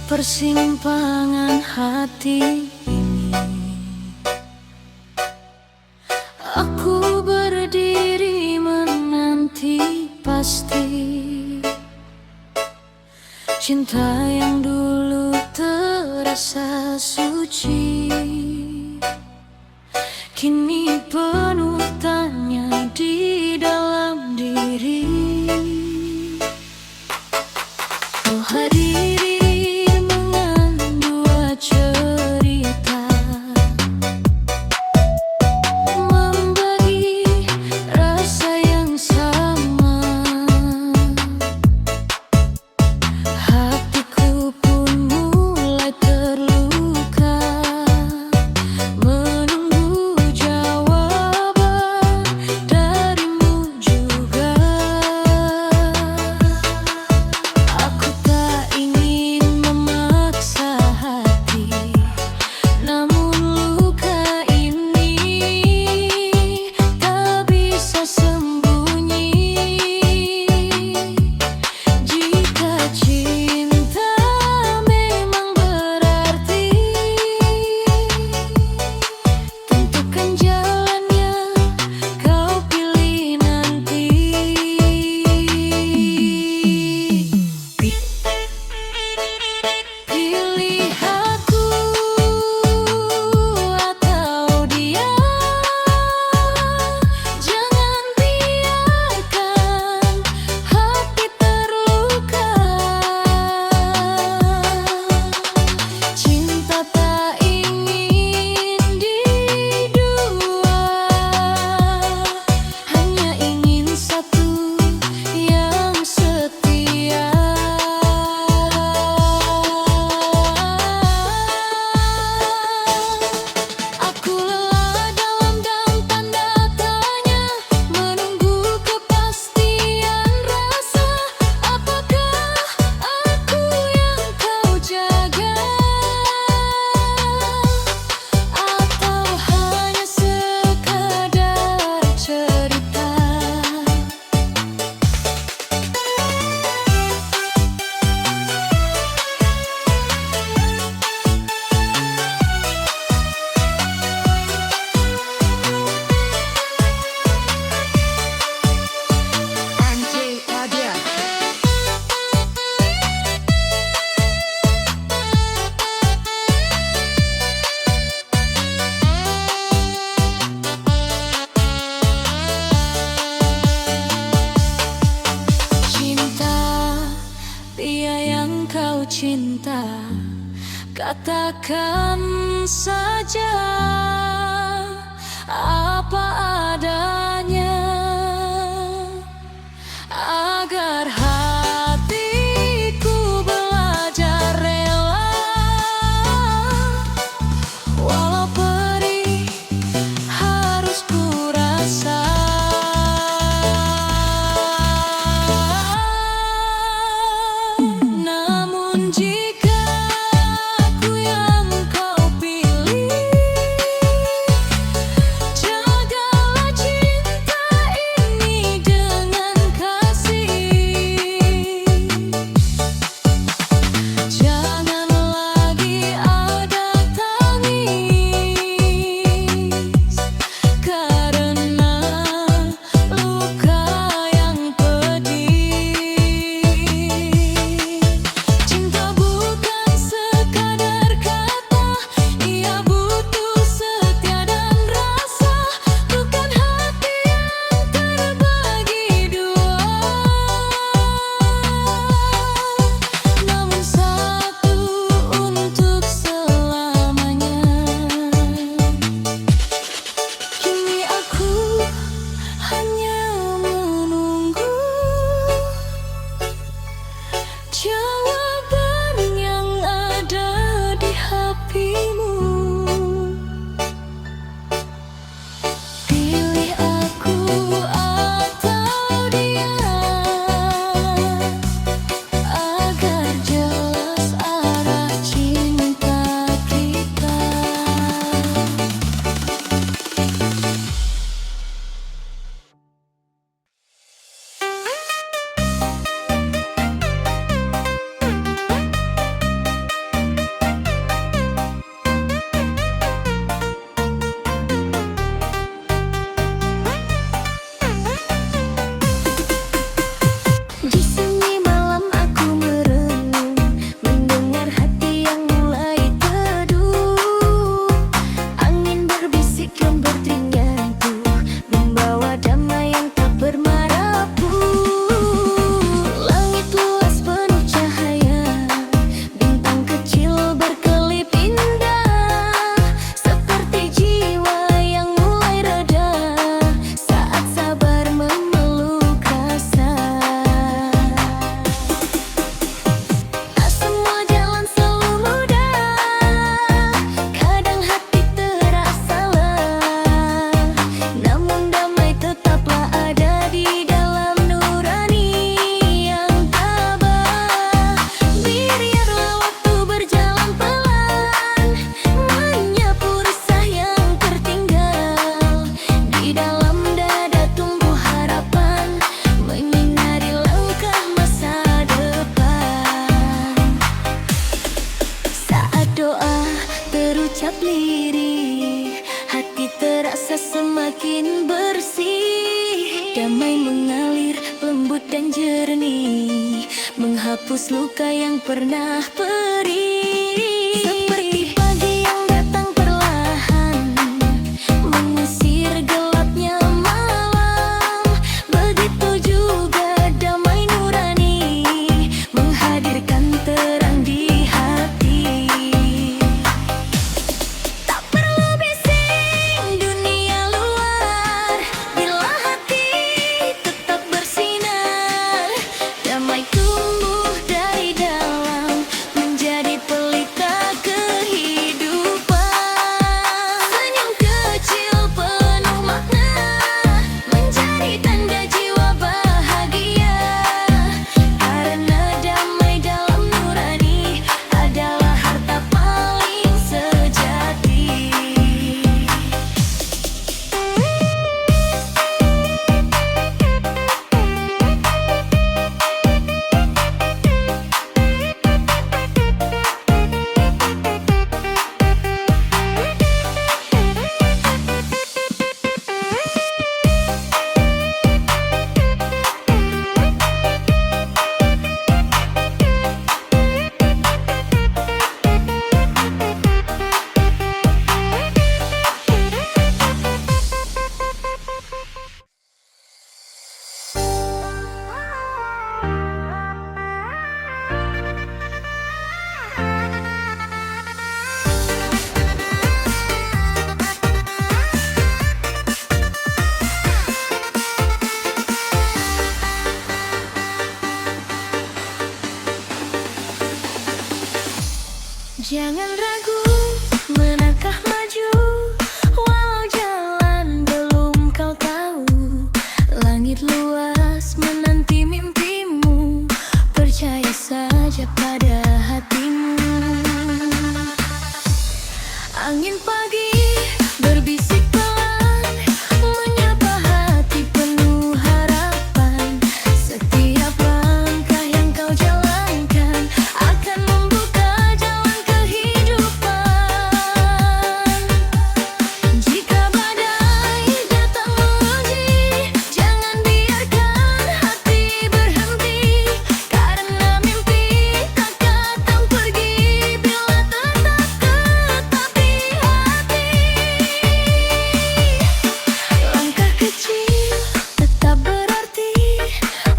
Persimpangan hati ini, aku berdiri menanti pasti cinta yang dulu terasa suci, kini penuh tanya di dalam diri. Oh hadiri cinta, katakan saja apa adanya agar hatiku belajar rela, walau perih harus ku rasa. Namun jika aku yang kau pilih, jagalah cinta ini dengan kasih. setiap lirik, hati terasa semakin bersih. Damai mengalir lembut dan jernih, menghapus luka yang pernah perih. Seperti pagi yang datang perlahan, mengusir gelapnya malam. Begitu juga damai nurani, menghadirkan terang di hati. Tak perlu bising dunia luar, bila hati tetap bersinar. Damai tumbuh dari dalam, menjadi pelita kehidupan. Senyum kecil penuh makna, menjadi tanda jiwa bahagia. Karena damai dalam nurani adalah harta paling sejati. Jangan ragu melangkah maju, walau jalan belum kau tahu. Langit luas menanti mimpimu, percaya saja pada hatimu. Angin pagi berbisik pelan, menyapa hati penuh harapan. Setiap langkah yang kau jalankan akan membuka jalan kehidupan. Jika badai datang menguji, jangan biarkan hati berhenti. Karena mimpi takkan pergi bila tetap di hati. Langkah kecil tetap berarti,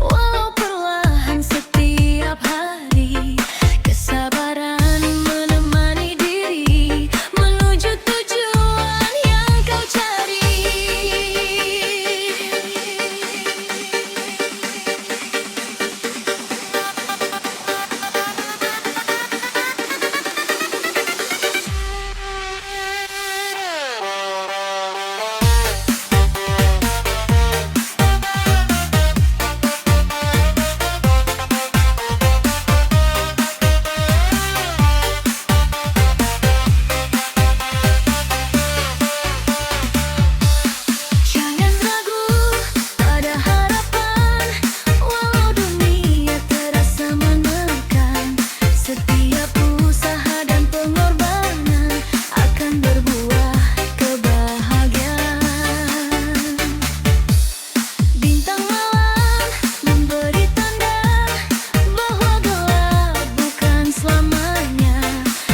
walau perlahan setiap hari. Kesabaran menemani diri menuju tujuan yang kau cari. Jangan ragu pada harapan, walau dunia terasa menekan. Setiap usaha dan pengorbanan akan berbuah kebahagiaan. Bintang malam memberi tanda bahwa gelap bukan selamanya.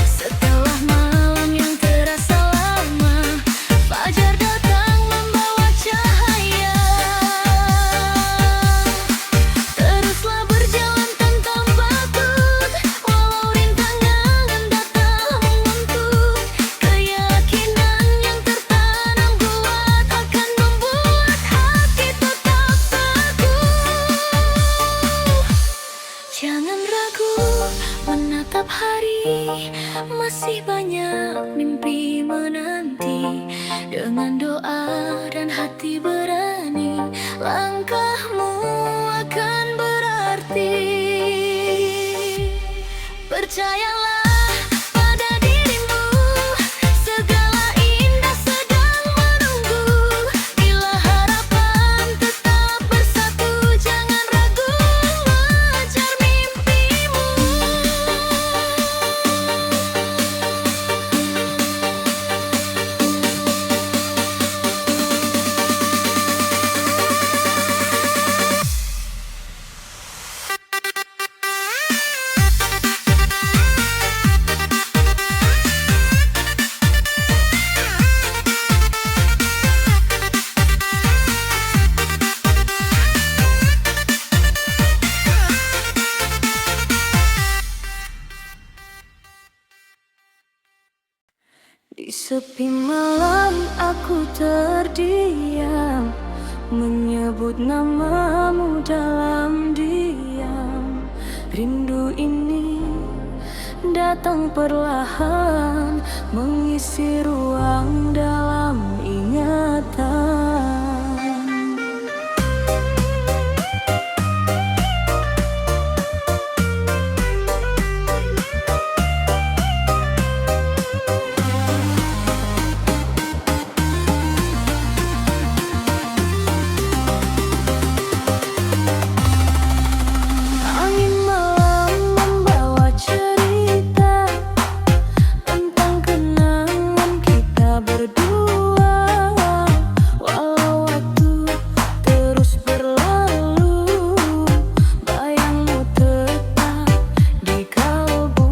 Setelah malam yang terasa lama, fajar datang membawa cahaya. Teruslah berjalan tanpa takut, walau rintangan datang mengutuk. Keyakinan yang tertanam kuat akan membuat hati tetap teguh. Jangan ragu menatap hari, masih banyak mimpi menanti. Dengan doa dan hati berani, langkahmu akan berarti. Percayalah pada dirimu, segala indah sedang menunggu. Bila harapan tetap bersatu, jangan ragu mengejar mimpimu. Di sepi malam aku terdiam, menyebut namamu dalam diam. Rindu ini datang perlahan, mengisi ruang dalam ingatan. Angin malam membawa cerita tentang kenangan kita berdua. Walau waktu terus berlalu, bayangmu tetap di kalbu.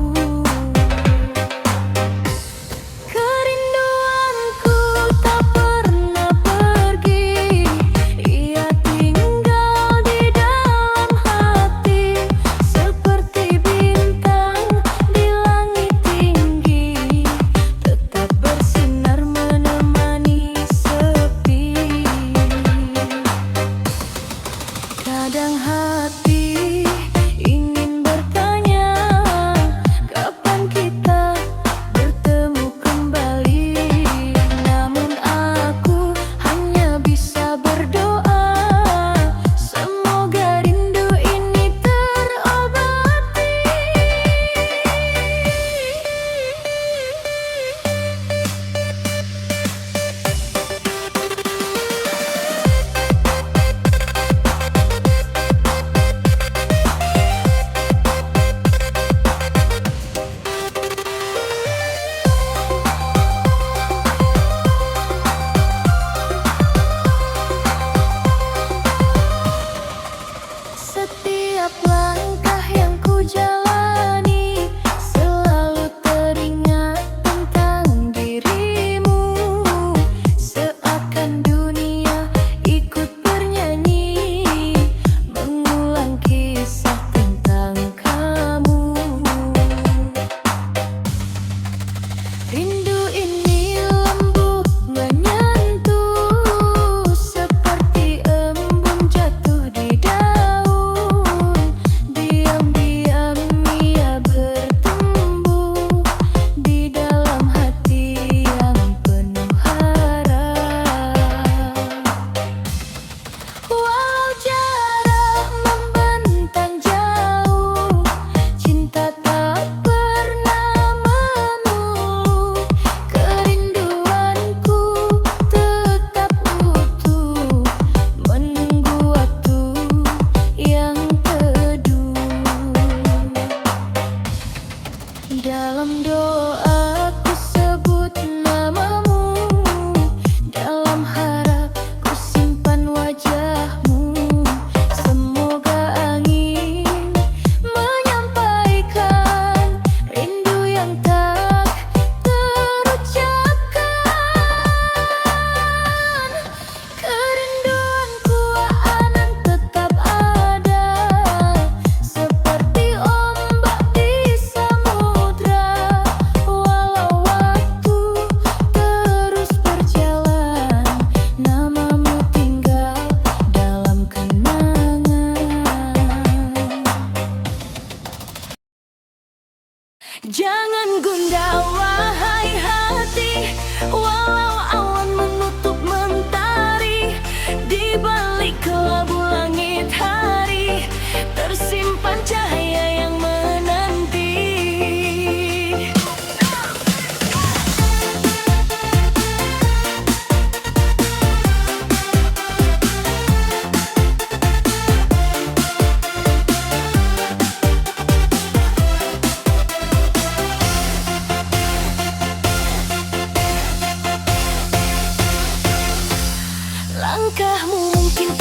Kerinduanku tak pernah pergi, ia tinggal di dalam hati, seperti bintang di langit tinggi, tetap bersinar menemani sepi. Kadang hati ingin bertanya, kapan kita bertemu kembali. Namun aku hanya bisa berdoa, semoga rindu ini terobati. Setiap langkah yang ku jalani selalu teringat tentang dirimu, seakan dunia ikut bernyanyi, mengulang kisah tentang kamu. Rindu ini lembut menyentuh, seperti embun jatuh di daun. Diam-diam ia bertumbuh di dalam hati yang penuh harap. Walau jarak membentang jauh, cinta tak pernah memulih. Kerinduanku tetap utuh, menunggu waktu yang teduh. Dalam doaku sebut namamu, dalam harap ku simpan wajahmu. Semoga angin menyampaikan rindu yang tak terucapkan. Kerinduanku akan tetap ada, seperti ombak di samudra. Walau waktu terus berjalan, namamu tinggal dalam kenangan. Jangan gundah wahai hati, walau awan menutup mentari, di balik kelabu langit hari tersimpan cahaya yang menanti. Langkahmu mungkin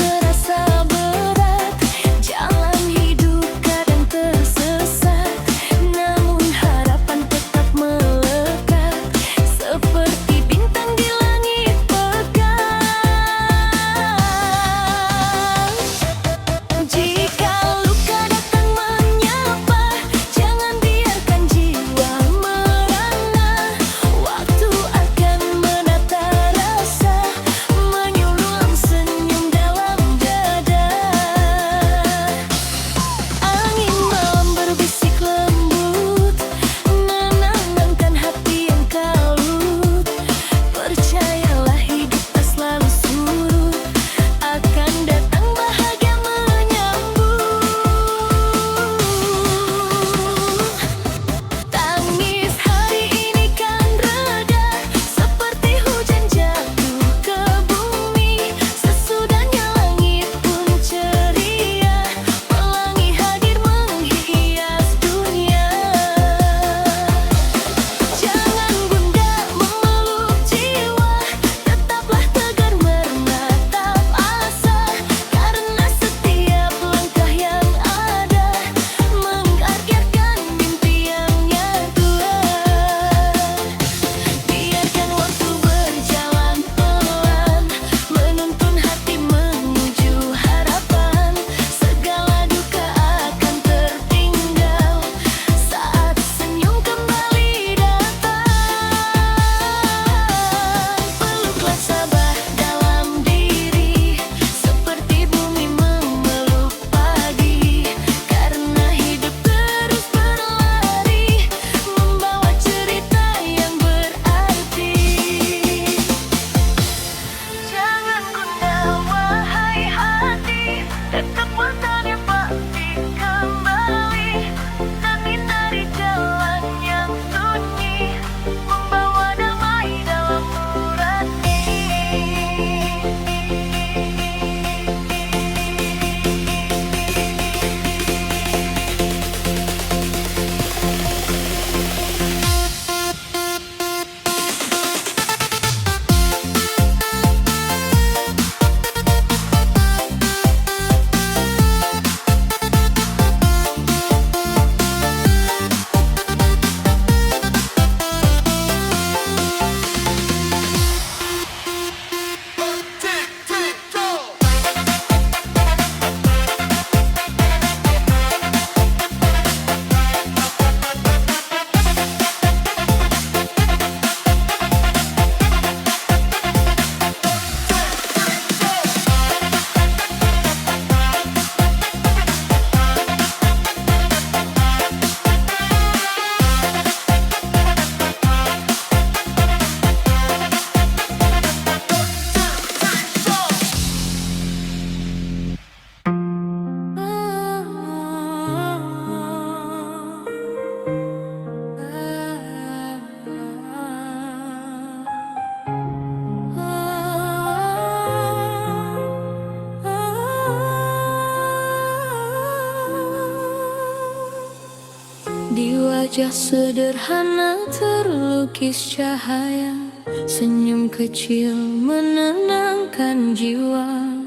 wajah sederhana terlukis cahaya, senyum kecil menenangkan jiwa.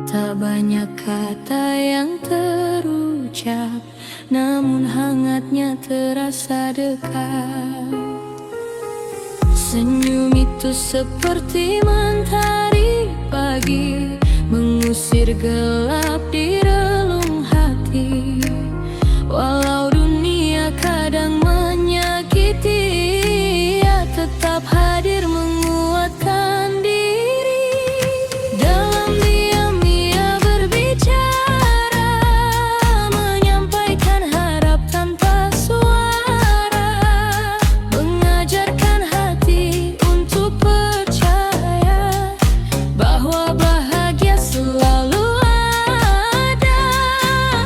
Tak banyak kata yang terucap, namun hangatnya terasa dekat. Senyum itu seperti mentari pagi, mengusir gelap di relung hati. Walau dunia kadang menyakiti, ia tetap hadir menguatkan diri. Dalam diam ia berbicara, menyampaikan harap tanpa suara, mengajarkan hati untuk percaya bahwa bahagia selalu ada.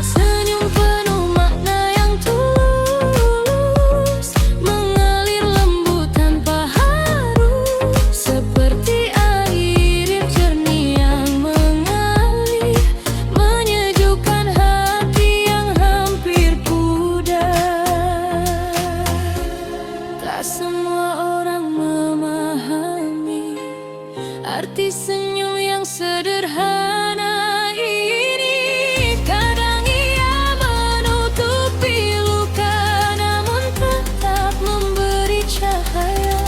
Senyum penuh makna yang tulus, mengalir lembut tanpa harus, seperti air yang jernih yang mengalir, menyejukkan hati yang hampir pudar. Tak semua orang memahami arti senyum yang sederhana ini. Kadang ia menutupi luka, namun tetap memberi cahaya.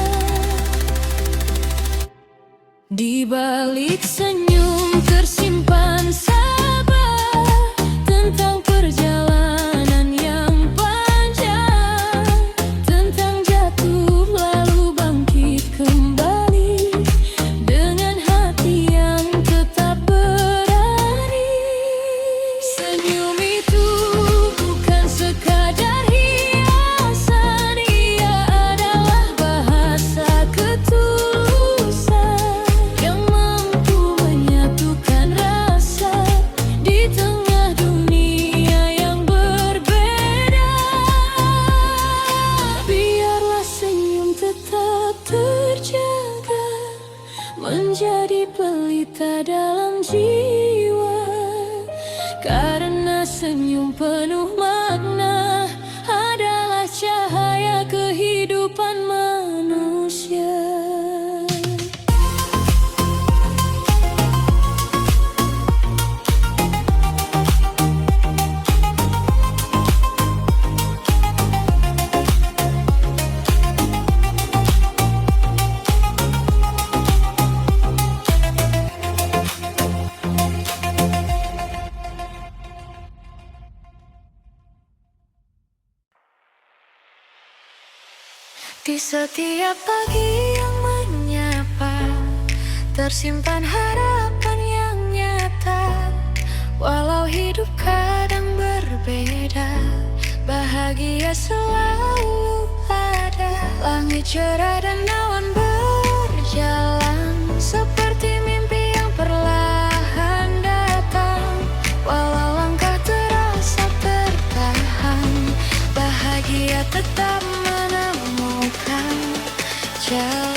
Di balik senyum tersimpan sabar tentang perjalanan yang panjang, tentang jatuh lalu bangkit kembali, dengan hati yang tetap berani. Senyum itu bukan sekadar hiasan, ia adalah bahasa ketulusan yang mampu menyatukan rasa di tengah dunia yang berbeda. Biarlah senyum tetap terjaga, menjadi pelita dalam jiwa, karena senyum penuh makna adalah cahaya kehidupan manusia. Di setiap pagi yang menyapa, tersimpan harapan yang nyata. Walau hidup kadang berbeda, bahagia selalu ada. Langit cerah dan awan berjalan, seperti mimpi yang perlahan datang. Walau langkah terasa tertahan, bahagia tetap menemukan jalan.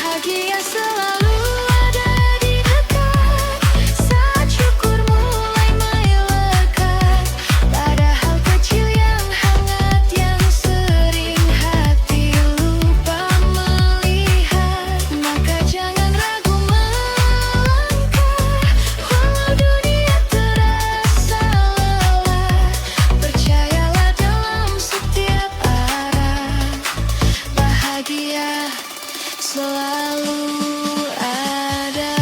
Bahagia selalu ada di dekat, saat syukur mulai melekat. Pada hal kecil yang hangat yang sering hati lupa melihat, maka jangan ragu melangkah, walau dunia terasa lelah. Percayalah dalam setiap arah, bahagia selalu ada.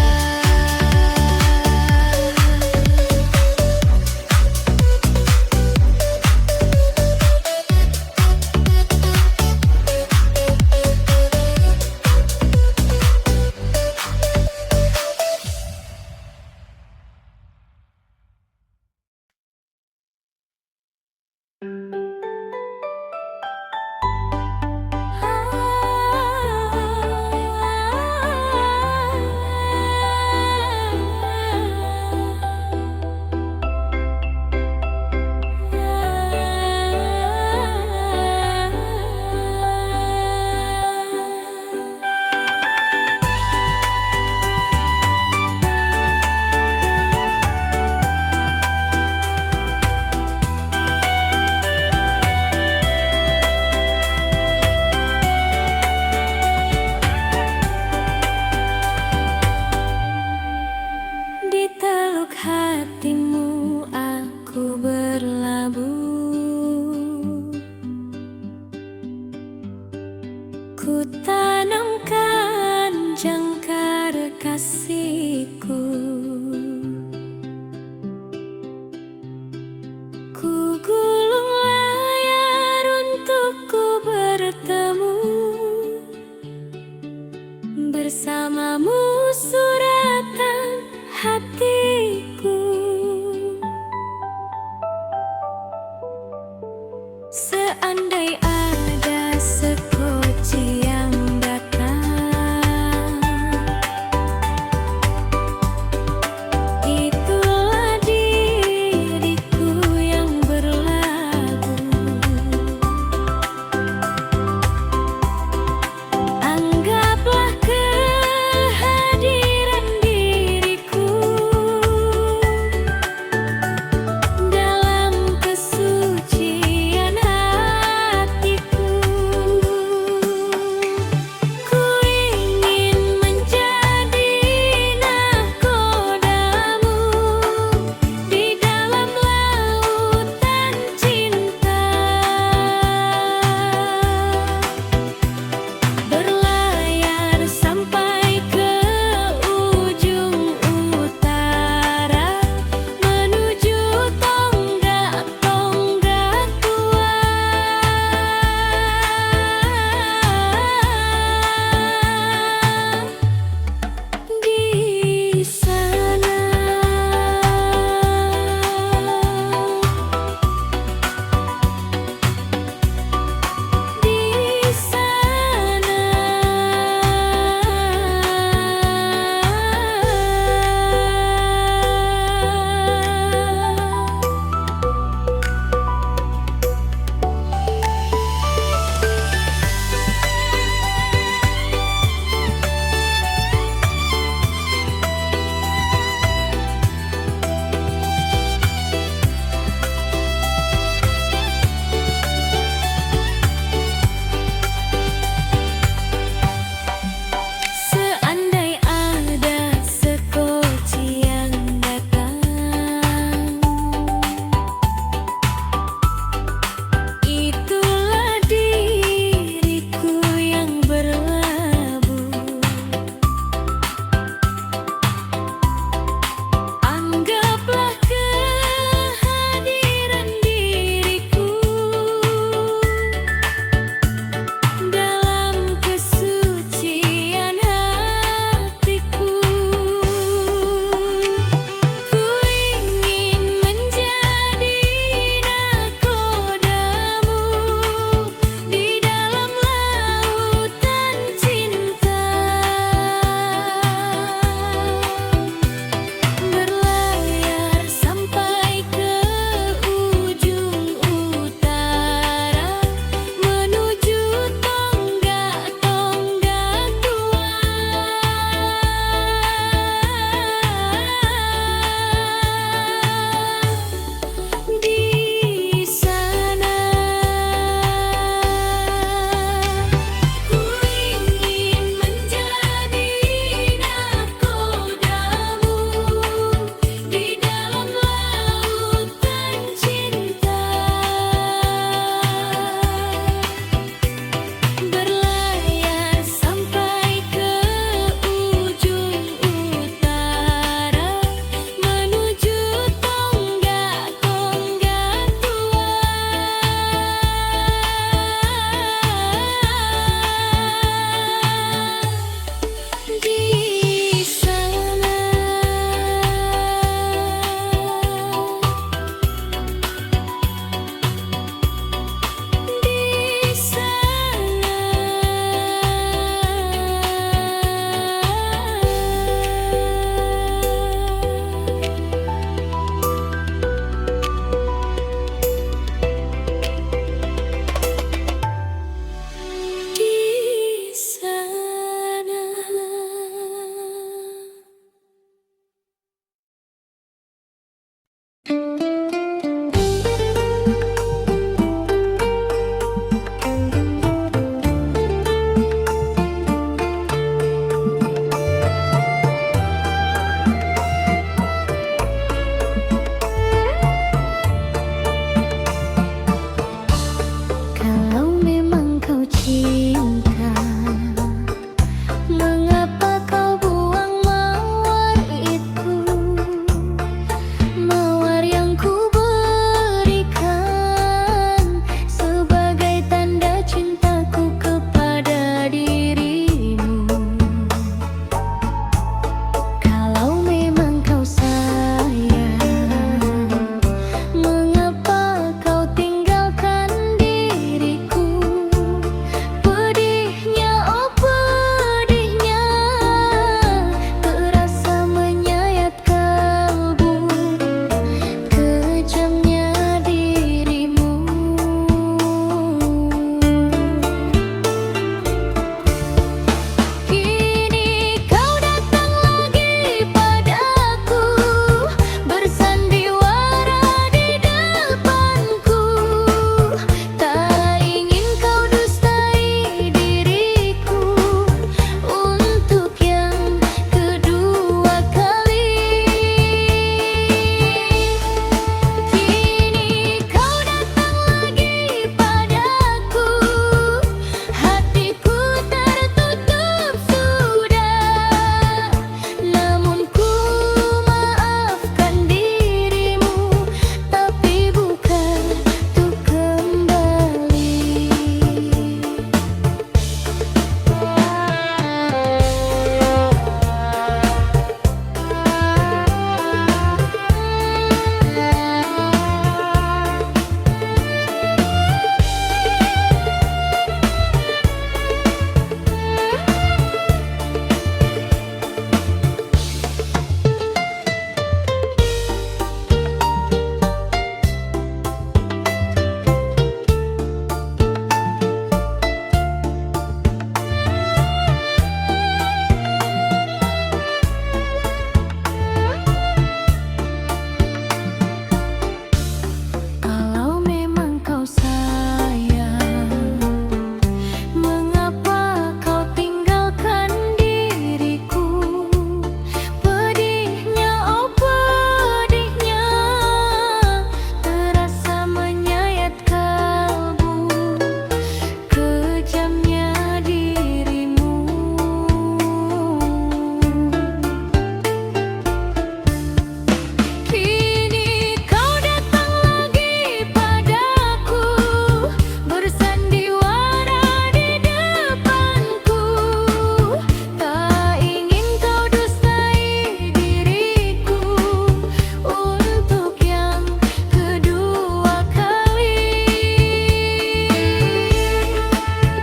Di teluk hatimu aku berlabuh, ku tanamkan jangkar kasihku, ku gulung layar untuk ku bertemu. Bersamamu suratan hatiku, seandai ada sekoci yang datang singkat. Mengapa kau buang mawar itu, mawar yang ku berikan sebagai tanda cintaku kepada dirimu. Kalau memang kau sayang, mengapa kau tinggalkan diriku? Pedihnya, oh pedihnya, terasa menyayat kalbu, kejamnya dirimu. Kini kau datang lagi padaku, bersandiwara di depanku. Tak ingin kau dustai diriku untuk yang kedua kali. Kini kau datang lagi padaku, hatiku tertutup sudah. Namun ku maafkan dirimu, tapi bukan untuk kembali. Kalau memang kau sayang, mengapa kau tinggalkan diriku? Pedihnya, oh pedihnya, terasa menyayat kalbu, kejamnya dirimu. Kini kau datang lagi padaku, bersandiwara di depanku. Tak ingin kau dustai diriku untuk yang kedua kali.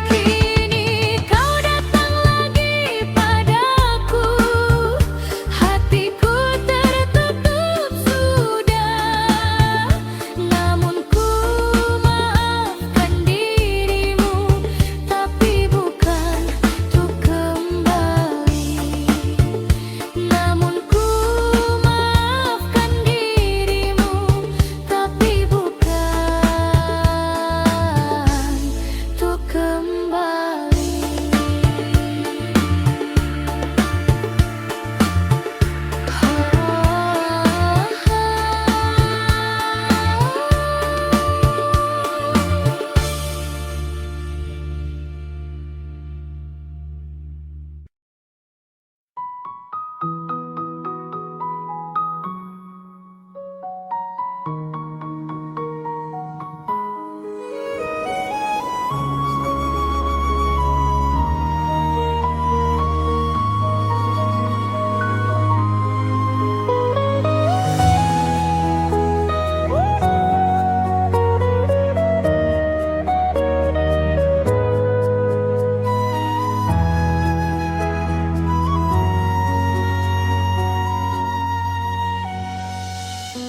Kini kau datang lagi padaku, hatiku tertutup sudah. Namun ku maafkan dirimu, tapi bukan untuk kembali. Namun ku maafkan dirimu, tapi bukan untuk kembali.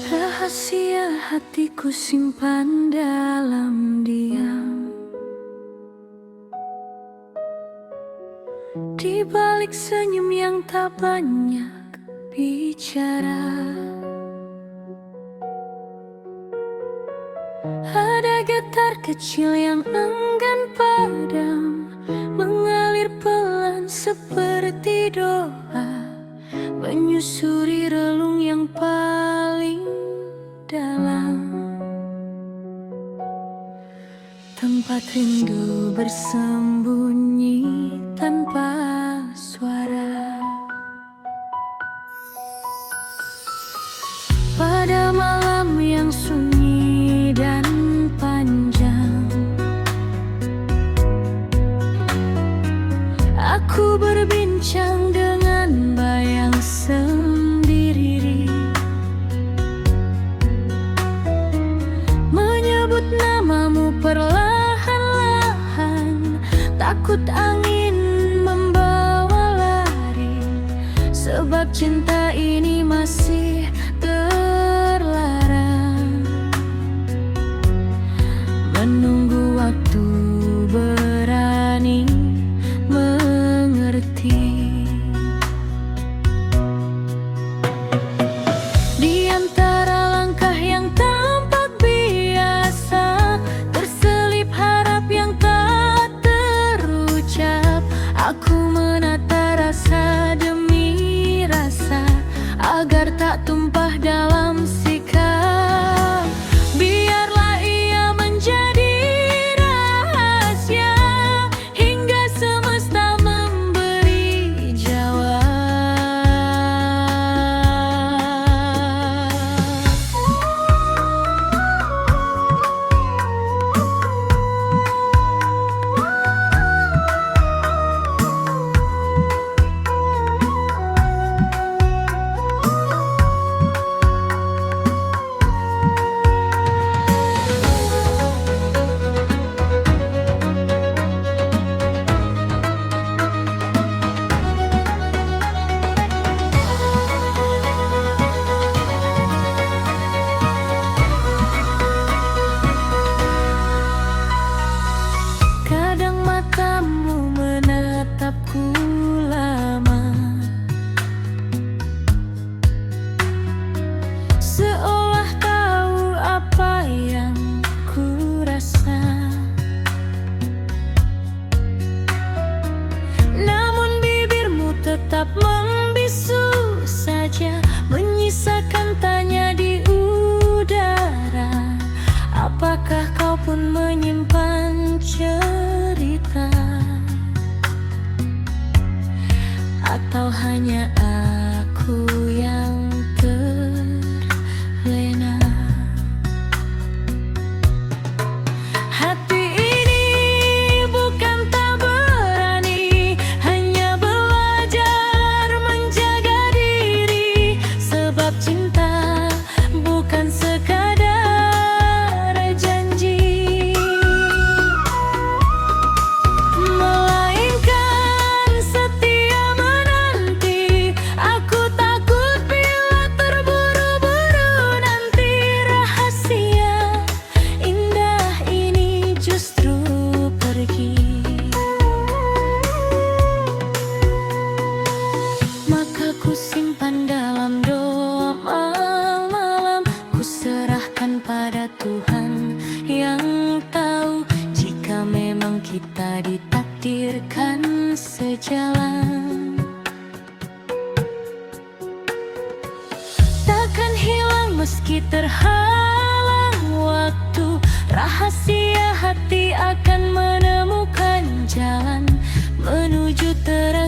Rahasia hatiku simpan dalam diam, di balik senyum yang tak banyak bicara. Ada getar kecil yang enggan padam, mengalir pelan seperti doa, menyusuri relung yang paling dalam. Tempat rindu bersembunyi terguncang dengan bayang sendiri, menyebut namamu perlahan-lahan, takut angin membawa lari, sebab cinta ini masih terlarang. Menunggu waktu berani mengerti. Di antara langkah yang tampak biasa, terselip harap yang tak terucap. Aku menata rasa demi rasa, agar tak tumpah dalam sikap. Biarlah ia menjadi rahasia hingga semesta memberi Kadang matamu menatapku lama, seolah tahu apa yang ku rasa. Namun bibirmu tetap membisu saja, menyisakan tanya di udara. Apakah kau pun menyimpan cerita, atau hanya aku yang terlena? Hati ini bukan tak berani, hanya belajar menjaga diri, sebab cinta bukan sekadar janji, melainkan setia menanti. Aku takut bila terburu-buru nanti, rahasia indah ini justru pergi. Maka ku simpan dalam doa malam, ku serahkan pada Tuhan yang tahu, jika memang kita ditakdirkan sejalan. Takkan hilang meski terhalang waktu, rahasia hati akan menemukan jalan menuju terang.